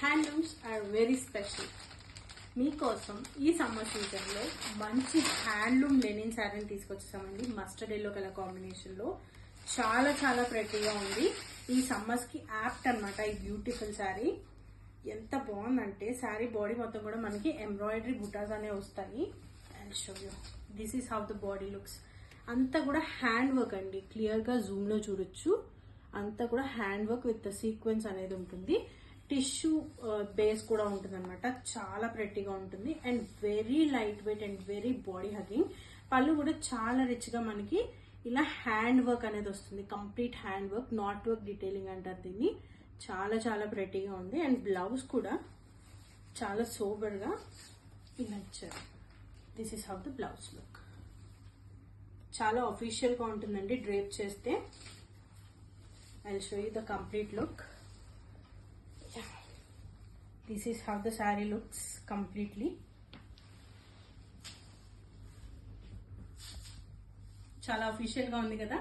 Handlooms are very special. మీకోసం ఈ summer సీజన్లో మంచి హ్యాండ్లూమ్ లెనిన్ శారీని తీసుకొచ్చేసామండి. మస్టర్డ్ ఎల్లో కలర్ కాంబినేషన్లో చాలా చాలా ప్రెట్టీగా ఉంది. ఈ సమ్మర్స్కి యాప్ట్ అనమాట ఈ బ్యూటిఫుల్ శారీ. ఎంత బాగుందంటే శారీ బాడీ మొత్తం కూడా మనకి ఎంబ్రాయిడరీ బుటాస్ అనేవి వస్తాయి. And show you this is how the body looks. అంతా కూడా హ్యాండ్ వర్క్ అండి. క్లియర్గా జూమ్లో చూడొచ్చు. అంతా కూడా హ్యాండ్ వర్క్ విత్ సీక్వెన్స్ అనేది ఉంటుంది. టిష్యూ బేస్ కూడా ఉంటుంది అనమాట. చాలా ప్రెట్టీగా ఉంటుంది and very light weight and very body hugging. పళ్ళు కూడా చాలా రిచ్గా మనకి ఇలా హ్యాండ్ వర్క్ అనేది వస్తుంది. Complete hand work, not work detailing అంటారు దీన్ని. చాలా చాలా ప్రెట్టీగా ఉంది. అండ్ బ్లౌజ్ కూడా చాలా సోబర్గా ఇలా ఇచ్చారు. This is how the blouse look. చాలా అఫీషియల్గా ఉంటుందండి డ్రేప్ చేస్తే. I will show you the complete look. This is how the saree looks completely. చాలా అఫీషియల్ గా ఉంది కదా.